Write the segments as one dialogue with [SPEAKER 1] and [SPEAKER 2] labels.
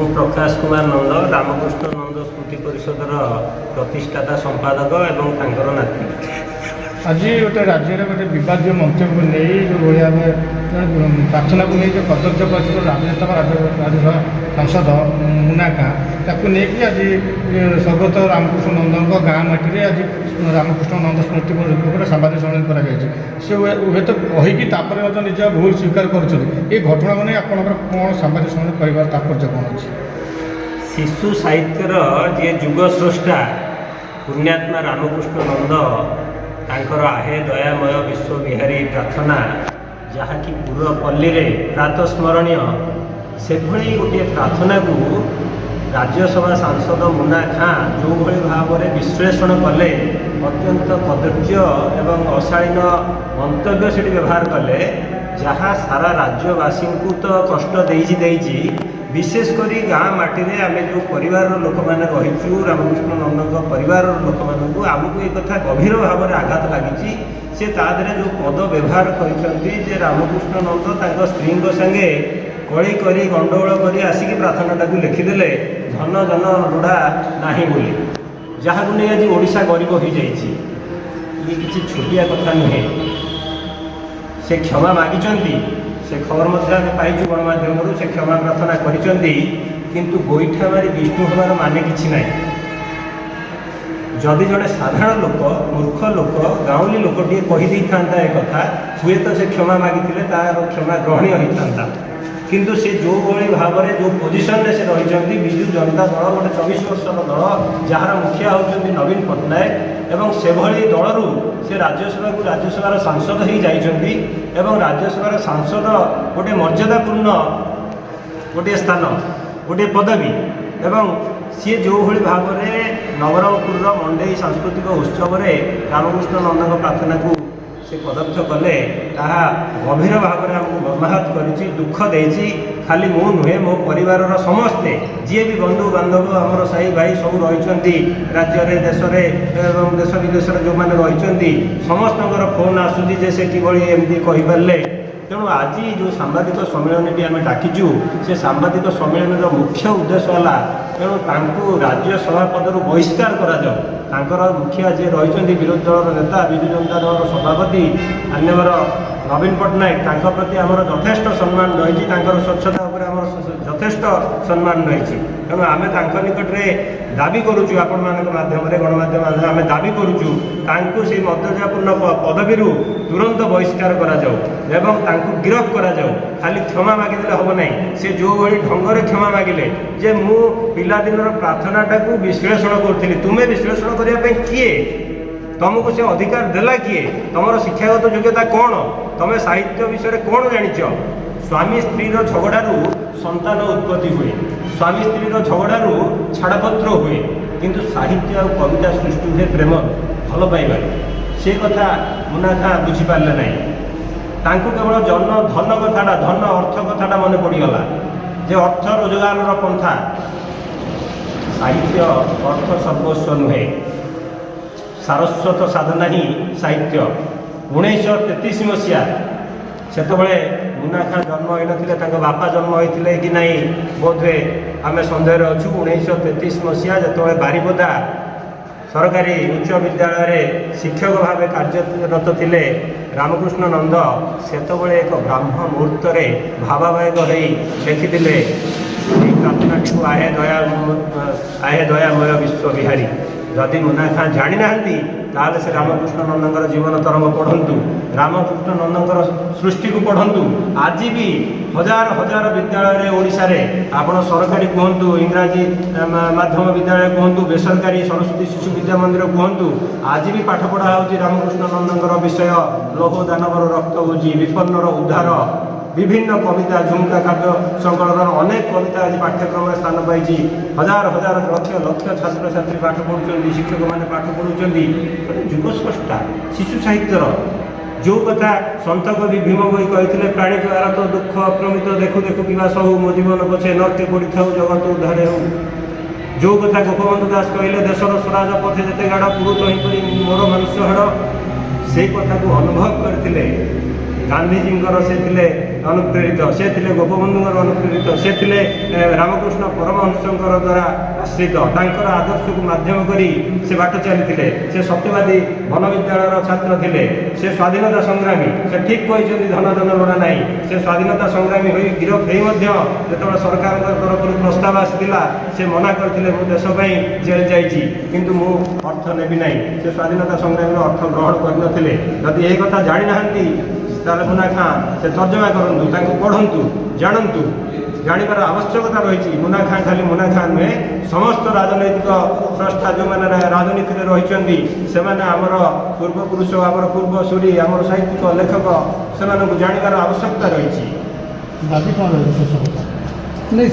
[SPEAKER 1] ମୁଁ ପ୍ରକାଶ କୁମାର ନନ୍ଦ ରାମକୃଷ୍ଣ ନନ୍ଦ ସ୍ମୃତି ପରିଷଦର ପ୍ରତିଷ୍ଠାତା ସମ୍ପାଦକ ଏବଂ ତାଙ୍କର ନାତି।
[SPEAKER 2] ଆଜି ଗୋଟେ ରାଜ୍ୟରେ ଗୋଟେ ବିବାଦୀୟ ମନ୍ତବ୍ୟକୁ ନେଇ ଯେଉଁଭଳି ଭାବେ ପ୍ରାର୍ଥନାକୁ ନେଇ ଯେଉଁ କଦର୍ଯ୍ୟ କରିছিল ରାଜନେତା ରାଜ୍ୟସଭା ସାଂସଦ ମୁନା ଖାଁ, ତାକୁ ନେଇକି ଆଜି ସ୍ୱର୍ଗତ ରାମକୃଷ୍ଣ ନନ୍ଦଙ୍କ ଗାଁ ମାଟିରେ ଆଜି ରାମକୃଷ୍ଣ ନନ୍ଦ ସ୍ମୃତି ପରିଷଦ ଗୋଟେ ସାମ୍ବାଦିକ ସମ୍ମିଳନୀ କରାଯାଇଛି। ସେ ହୁଏତ କହିକି ତାପରେ ମଧ୍ୟ ନିଜ ଭୁଲ ସ୍ୱୀକାର କରୁଛନ୍ତି। ଏ ଘଟଣାକୁ ନେଇ ଆପଣଙ୍କର କ'ଣ ସାମ୍ବାଦିକ ସମ୍ମିଳନୀ କହିବାର ତାତ୍ପର୍ଯ୍ୟ କ'ଣ ଅଛି?
[SPEAKER 1] ଶିଶୁ ସାହିତ୍ୟର ଯିଏ ଯୁଗ ସ୍ରଷ୍ଟା ପୁଣ୍ୟାତ୍ମା ରାମକୃଷ୍ଣ ନନ୍ଦ, ତାଙ୍କର ଆହେ ଦୟାମୟ ବିଶ୍ୱବିହାରୀ ପ୍ରାର୍ଥନା, ଯାହାକି ପୁରପଲ୍ଲୀରେ ପ୍ରାତଃସ୍ମରଣୀୟ, ସେଭଳି ଗୋଟିଏ ପ୍ରାର୍ଥନାକୁ ରାଜ୍ୟସଭା ସାଂସଦ ମୁନା ଖାଁ ଯେଉଁଭଳି ଭାବରେ ବିଶ୍ଳେଷଣ କଲେ, ଅତ୍ୟନ୍ତ କଦର୍ଯ୍ୟ ଏବଂ ଅଶାଳୀନ ମନ୍ତବ୍ୟ ସେଠି ବ୍ୟବହାର କଲେ, ଯାହା ସାରା ରାଜ୍ୟବାସୀଙ୍କୁ ତ କଷ୍ଟ ଦେଇଛି। ବିଶେଷ କରି ଗାଁ ମାଟିରେ ଆମେ ଯେଉଁ ପରିବାରର ଲୋକମାନେ ରହିଛୁ, ରାମକୃଷ୍ଣ ନନ୍ଦଙ୍କ ପରିବାରର ଲୋକମାନଙ୍କୁ ଆମକୁ ଏ କଥା ଗଭୀର ଭାବରେ ଆଘାତ ଲାଗିଛି। ସେ ତା ଦେହରେ ଯେଉଁ ପଦ ବ୍ୟବହାର କରିଛନ୍ତି ଯେ ରାମକୃଷ୍ଣ ନନ୍ଦ ତାଙ୍କ ସ୍ତ୍ରୀଙ୍କ ସାଙ୍ଗେ କଳି କରି ଗଣ୍ଡଗୋଳ କରି ଆସିକି ପ୍ରାର୍ଥନାଟାକୁ ଲେଖିଦେଲେ ଧନ ଜନ ଲୋଡ଼ା ନାହିଁ ବୋଲି, ଯାହାକୁ ନେଇ ଆଜି ଓଡ଼ିଶା ଗରିବ ହୋଇଯାଇଛି। ଇଏ କିଛି ଛୋଟିଆ କଥା ନୁହେଁ। ସେ କ୍ଷମା ମାଗିଛନ୍ତି, ସେ ଖବର ମଧ୍ୟ ଆମେ ପାଇଛୁ ଗଣମାଧ୍ୟମରୁ, ସେ କ୍ଷମା ପ୍ରାର୍ଥନା କରିଛନ୍ତି। କିନ୍ତୁ ଗୋଇଠା ମାରି ବିଷ୍ଣୁ ହେବାର ମାନେ କିଛି ନାହିଁ। ଯଦି ଜଣେ ସାଧାରଣ ଲୋକ, ମୂର୍ଖ ଲୋକ, ଗାଉଁଲି ଲୋକଟିଏ କହିଦେଇଥାନ୍ତା ଏ କଥା, ହୁଏତ ସେ କ୍ଷମା ମାଗିଥିଲେ ତାର କ୍ଷମା ଗ୍ରହଣୀୟ ହୋଇଥାନ୍ତା। କିନ୍ତୁ ସେ ଯେଉଁଭଳି ଭାବରେ ଯେଉଁ ପୋଜିସନରେ ସେ ରହିଛନ୍ତି, ବିଜୁ ଜନତା ଦଳ ଗୋଟେ 24 ବର୍ଷର ଦଳ, ଯାହାର ମୁଖିଆ ହେଉଛନ୍ତି ନବୀନ ପଟ୍ଟନାୟକ, ଏବଂ ସେଭଳି ଦଳରୁ ସେ ରାଜ୍ୟସଭାର ସାଂସଦ ହୋଇ ଯାଇଛନ୍ତି। ଏବଂ ରାଜ୍ୟସଭାର ସାଂସଦ ଗୋଟିଏ ମର୍ଯ୍ୟାଦାପୂର୍ଣ୍ଣ ଗୋଟିଏ ସ୍ଥାନ, ଗୋଟିଏ ପଦବୀ। ଏବଂ ସିଏ ଯେଉଁଭଳି ଭାବରେ ନବରଙ୍ଗପୁରର ମଣ୍ଡେଇ ସାଂସ୍କୃତିକ ଉତ୍ସବରେ ରାମକୃଷ୍ଣ ନନ୍ଦଙ୍କ ପ୍ରାର୍ଥନାକୁ ସେ ପଦାର୍ଥ କଲେ, ତାହା ଗଭୀର ଭାବରେ ଆମକୁ ମର୍ମାହତ କରିଛି, ଦୁଃଖ ଦେଇଛି। ଖାଲି ମୁଁ ନୁହେଁ, ମୋ ପରିବାରର ସମସ୍ତେ, ଯିଏ ବି ବନ୍ଧୁବାନ୍ଧବ, ଆମର ସାହି ଭାଇ ସବୁ ରହିଛନ୍ତି ରାଜ୍ୟରେ, ଦେଶରେ ଏବଂ ଦେଶ ବିଦେଶରେ ଯେଉଁମାନେ ରହିଛନ୍ତି, ସମସ୍ତଙ୍କର ଫୋନ୍ ଆସୁଛି ଯେ ସେ କିଭଳି ଏମିତି କହିପାରିଲେ। ତେଣୁ ଆଜି ଯେଉଁ ସାମ୍ବାଦିକ ସମ୍ମିଳନୀଟି ଆମେ ଡାକିଛୁ, ସେ ସାମ୍ବାଦିକ ସମ୍ମିଳନୀର ମୁଖ୍ୟ ଉଦ୍ଦେଶ୍ୟ ହେଲା, ତେଣୁ ତାଙ୍କୁ ରାଜ୍ୟସଭା ପଦରୁ ବହିଷ୍କାର କରାଯାଉ। ତାଙ୍କର ମୁଖିଆ ଯିଏ ରହିଛନ୍ତି, ବିରୋଧୀ ଦଳର ନେତା, ବିଜୁ ଜନତା ଦଳର ସଭାପତି ମାନ୍ୟବର ନବୀନ ପଟ୍ଟନାୟକ, ତାଙ୍କ ପ୍ରତି ଆମର ଯଥେଷ୍ଟ ସମ୍ମାନ ରହିଛି। ତାଙ୍କର ସ୍ୱଚ୍ଛତା ଉପରେ ଆମର ଯଥେଷ୍ଟ ସମ୍ମାନ ରହିଛି। ତେଣୁ ଆମେ ତାଙ୍କ ନିକଟରେ ଦାବି କରୁଛୁ, ଆପଣମାନଙ୍କ ମାଧ୍ୟମରେ, ଗଣମାଧ୍ୟମ ମାଧ୍ୟମରେ ଆମେ ଦାବି କରୁଛୁ, ତାଙ୍କୁ ସେହି ମର୍ଯ୍ୟାଦାପୂର୍ଣ୍ଣ ପଦବୀରୁ ତୁରନ୍ତ ବହିଷ୍କାର କରାଯାଉ ଏବଂ ତାଙ୍କୁ ଗିରଫ କରାଯାଉ। ଖାଲି କ୍ଷମା ମାଗିଦେଲେ ହେବ ନାହିଁ। ସେ ଯେଉଁଭଳି ଢଙ୍ଗରେ କ୍ଷମା ମାଗିଲେ ଯେ ମୁଁ ପିଲାଦିନର ପ୍ରାର୍ଥନାଟାକୁ ବିଶ୍ଳେଷଣ କରୁଥିଲି, ତୁମେ ବିଶ୍ଳେଷଣ କରିବା ପାଇଁ କିଏ? ତୁମକୁ ସେ ଅଧିକାର ଦେଲା କିଏ? ତୁମର ଶିକ୍ଷାଗତ ଯୋଗ୍ୟତା କ'ଣ? ତୁମେ ସାହିତ୍ୟ ବିଷୟରେ କ'ଣ ଜାଣିଛ? ସ୍ୱାମୀ ସ୍ତ୍ରୀର ଝଗଡ଼ାରୁ ସନ୍ତାନ ଉତ୍ପତ୍ତି ହୁଏ, ସ୍ୱାମୀ ସ୍ତ୍ରୀର ଝଗଡ଼ାରୁ ଛାଡ଼ପତ୍ର ହୁଏ, କିନ୍ତୁ ସାହିତ୍ୟ ଆଉ କବିତା ସୃଷ୍ଟି ହୁଏ ପ୍ରେମ, ଭଲ ପାଇବାରେ। ସେ କଥା ମୁନା ଖାଁ ବୁଝିପାରିଲେ ନାହିଁ। ତାଙ୍କୁ କେବଳ ଧନ କଥାଟା, ଧନ ଅର୍ଥ କଥାଟା ମନେ ପଡ଼ିଗଲା, ଯେ ଅର୍ଥ ରୋଜଗାରର ପନ୍ଥା। ସାହିତ୍ୟ ଅର୍ଥ ସର୍ବସ୍ୱ ନୁହେଁ, ସାରସ୍ୱତ ସାଧନା ହିଁ ସାହିତ୍ୟ। 1933 ମସିହା, ସେତେବେଳେ ମୁନା ଖାଁ ଜନ୍ମ ହୋଇନଥିଲେ, ତାଙ୍କ ବାପା ଜନ୍ମ ହୋଇଥିଲେ କି ନାହିଁ ବୋଧହୁଏ ଆମେ ସନ୍ଦେହରେ ଅଛୁ। 1933 ମସିହା, ଯେତେବେଳେ ବାରିପଦା ସରକାରୀ ଉଚ୍ଚ ବିଦ୍ୟାଳୟରେ ଶିକ୍ଷକ ଭାବେ କାର୍ଯ୍ୟରତ ଥିଲେ ରାମକୃଷ୍ଣ ନନ୍ଦ, ସେତେବେଳେ ଏକ ବ୍ରାହ୍ମ ମୁହୂର୍ତ୍ତରେ ଭାବାବେଗ ହୋଇ ଲେଖିଥିଲେ ଏହି ପ୍ରାର୍ଥନାଟିକୁ, ଆହେ ଦୟାମୟ ବିଶ୍ୱବିହାରୀ। ଯଦି ମୁନା ଖାଁ ଜାଣିନାହାନ୍ତି, ତାହେଲେ ସେ ରାମକୃଷ୍ଣ ନନ୍ଦଙ୍କର ଜୀବନ ତରଙ୍ଗ ପଢ଼ନ୍ତୁ, ରାମକୃଷ୍ଣ ନନ୍ଦଙ୍କର ସୃଷ୍ଟିକୁ ପଢ଼ନ୍ତୁ। ଆଜି ବି ହଜାର ହଜାର ବିଦ୍ୟାଳୟରେ ଓଡ଼ିଶାରେ, ଆପଣ ସରକାରୀ କୁହନ୍ତୁ, ଇଂରାଜୀ ମାଧ୍ୟମ ବିଦ୍ୟାଳୟ କୁହନ୍ତୁ, ବେସରକାରୀ ସରସ୍ୱତୀ ଶିଶୁ ବିଦ୍ୟା ମନ୍ଦିର କୁହନ୍ତୁ, ଆଜି ବି ପାଠ ପଢ଼ା ହେଉଛି ରାମକୃଷ୍ଣ ନନ୍ଦଙ୍କର ବିଷୟ। ଲୌହ ଦାନବର ରକ୍ତ ବୁଝି, ବିପନ୍ନର ଉଦ୍ଧାର, ବିଭିନ୍ନ କବିତା, ଝୁମକା, କାବ୍ୟ ସଂକଳନର ଅନେକ କବିତା ଆଜି ପାଠ୍ୟକ୍ରମରେ ସ୍ଥାନ ପାଇଛି। ହଜାର ହଜାର ଲକ୍ଷ ଲକ୍ଷ ଛାତ୍ରଛାତ୍ରୀ ପାଠ ପଢ଼ୁଛନ୍ତି, ଶିକ୍ଷକମାନେ ପାଠ ପଢ଼ୁଛନ୍ତି। ଯୁଗ ସ୍ରଷ୍ଟା ଶିଶୁ ସାହିତ୍ୟର ଯେଉଁ କଥା ସନ୍ଥ କବି ଭୀମ ଭୋଇ କହିଥିଲେ, ପ୍ରାଣୀ ଆରତ ଦୁଃଖ ଅକ୍ରମିତ ଦେଖୁ ଦେଖୁ କିବା ସହୁ, ମୋ ଜୀବନ ପଛେ ନର୍କେ ପଡ଼ିଥାଉ ଜଗତ ଉଦ୍ଧାରେ ହେଉ। ଯେଉଁ କଥା ଗୋପବନ୍ଧୁ ଦାସ କହିଲେ, ଦେଶର ସ୍ୱରାଜ ପଥେ ଯେତେ ଗାଢ଼, ପୁରୁତ ହିଁପରି ମୋର ମନୁଷ୍ୟ ହାଡ଼, ସେଇ କଥାକୁ ଅନୁଭବ କରିଥିଲେ। ଗାନ୍ଧିଜୀଙ୍କର ସେ ଥିଲେ ଅନୁପ୍ରେରିତ, ସେ ଥିଲେ ଗୋପବନ୍ଧୁଙ୍କର ଅନୁପ୍ରେରିତ, ସେ ଥିଲେ ରାମକୃଷ୍ଣ ପରମହଂସଙ୍କର ଦ୍ୱାରା ଆଶ୍ରିତ, ତାଙ୍କର ଆଦର୍ଶକୁ ମାଧ୍ୟମ କରି ସେ ବାଟ ଚାଲିଥିଲେ। ସେ ସତ୍ୟବାଦୀ ବନବିଦ୍ୟାଳୟର ଛାତ୍ର ଥିଲେ, ସେ ସ୍ୱାଧୀନତା ସଂଗ୍ରାମୀ। ସେ ଠିକ୍ କହିଛନ୍ତି ଧନ ଲୋଡ଼ା ନାହିଁ। ସେ ସ୍ୱାଧୀନତା ସଂଗ୍ରାମୀ ହୋଇ ଗିରଫ ହେଇ ମଧ୍ୟ ଯେତେବେଳେ ସରକାରଙ୍କ ତରଫରୁ ପ୍ରସ୍ତାବ ଆସିଥିଲା ସେ ମନା କରିଥିଲେ, ମୁଁ ଦେଶ ପାଇଁ ଜେଲ୍ ଯାଇଛି କିନ୍ତୁ ମୁଁ ଅର୍ଥ ନେବି ନାହିଁ। ସେ ସ୍ୱାଧୀନତା ସଂଗ୍ରାମୀର ଅର୍ଥ ଗ୍ରହଣ କରିନଥିଲେ। ଯଦି ଏ କଥା ଜାଣିନାହାନ୍ତି ତାହେଲେ ମୁନା ଖାଁ ସେ ତର୍ଜମା କରନ୍ତୁ, ତାଙ୍କୁ ପଢ଼ନ୍ତୁ, ଜାଣନ୍ତୁ, ଜାଣିବାର ଆବଶ୍ୟକତା ରହିଛି। ମୁନା ଖାଁ ଖାଲି ମୁନା ଖାଁ ନୁହେଁ, ସମସ୍ତ ରାଜନୈତିକ ସ୍ରଷ୍ଟା ଯେଉଁମାନେ ରାଜନୀତିରେ ରହିଛନ୍ତି ସେମାନେ ଆମର ପୂର୍ବପୁରୁଷ, ଆମର ପୂର୍ବସୂରୀ, ଆମର ସାହିତ୍ୟିକ ଲେଖକ, ସେମାନଙ୍କୁ ଜାଣିବାର ଆବଶ୍ୟକତା ରହିଛି।
[SPEAKER 2] ଦାବି କ'ଣ ରହିଛି ଶେଷ କଥା?
[SPEAKER 3] ନାଇଁ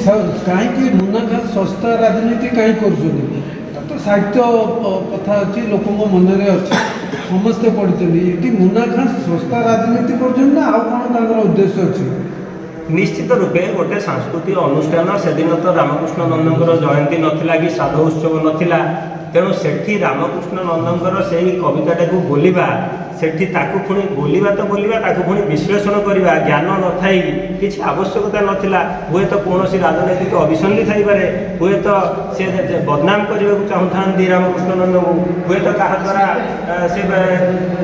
[SPEAKER 3] କାହିଁକି ମୁନା ଖାଁ ଶସ୍ତା ରାଜନୀତି କାହିଁ କରୁଛନ୍ତି? ତ ସାହିତ୍ୟ କଥା ଅଛି, ଲୋକଙ୍କ ମନରେ ଅଛି, ସମସ୍ତେ ପଢ଼ିଛନ୍ତି। ଏଠି ମୁନା ଖାଁ ଶସ୍ତା ରାଜନୀତି କରୁଛନ୍ତି ନା ଆଉ କ'ଣ ତାଙ୍କର ଉଦ୍ଦେଶ୍ୟ ଅଛି?
[SPEAKER 1] ନିଶ୍ଚିତ ରୂପେ ଗୋଟେ ସାଂସ୍କୃତିକ ଅନୁଷ୍ଠାନ, ସେଦିନ ତ ରାମକୃଷ୍ଣ ନନ୍ଦଙ୍କର ଜୟନ୍ତୀ ନଥିଲା କି ଶ୍ରାଦ୍ଧ ଉତ୍ସବ ନଥିଲା, ତେଣୁ ସେଠି ରାମକୃଷ୍ଣ ନନ୍ଦଙ୍କର ସେଇ କବିତାଟାକୁ ବୋଲିବା, ସେଠି ତାକୁ ପୁଣି ବୋଲିବା ତ ବୋଲିବା, ତାକୁ ପୁଣି ବିଶ୍ଳେଷଣ କରିବା, ଜ୍ଞାନ ନଥାଇ କିଛି ଆବଶ୍ୟକତା ନଥିଲା। ହୁଏତ କୌଣସି ରାଜନୈତିକ ଅଭିସନ୍ଧି ଥାଇପାରେ, ହୁଏତ ସେ ବଦନାମ କରିବାକୁ ଚାହୁଁଥାନ୍ତି ରାମକୃଷ୍ଣ ନନ୍ଦଙ୍କୁ, ହୁଏତ କାହା ଦ୍ୱାରା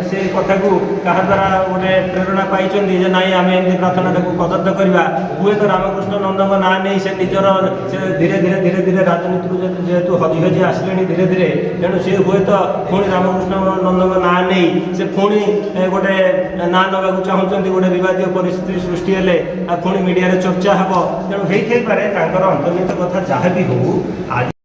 [SPEAKER 1] ସେ କଥାକୁ କାହା ଦ୍ୱାରା ଗୋଟେ ପ୍ରେରଣା ପାଇଛନ୍ତି ଯେ ନାଇଁ ଆମେ ଏମିତି ପ୍ରାର୍ଥନାଟାକୁ କଦର୍ଥ କରିବା। ହୁଏତ ରାମକୃଷ୍ଣ ନନ୍ଦଙ୍କ ନାଁ ନେଇ ସେ ନିଜର ସେ ଧୀରେ ଧୀରେ ରାଜନୀତିରୁ ଯେହେତୁ ହଜି ଆସିଲେଣି ଧୀରେ ଧୀରେ, ତେଣୁ ସେ ହୁଏତ ପୁଣି ରାମକୃଷ୍ଣ ନନ୍ଦଙ୍କ ନାଁ ନେଇ ସେ ପୁଣି ଗୋଟେ ନାଁ ନେବାକୁ ଚାହୁଁଛନ୍ତି। ଗୋଟେ ବିବାଦୀୟ ପରିସ୍ଥିତି ସୃଷ୍ଟି ହେଲେ ଆଉ ପୁଣି ମିଡ଼ିଆରେ ଚର୍ଚ୍ଚା ହେବ, ତେଣୁ ହେଇଥାଇପାରେ ତାଙ୍କର ଅନ୍ତର୍ନିହିତ କଥା ଯାହା ବି ହଉ। ଆଜି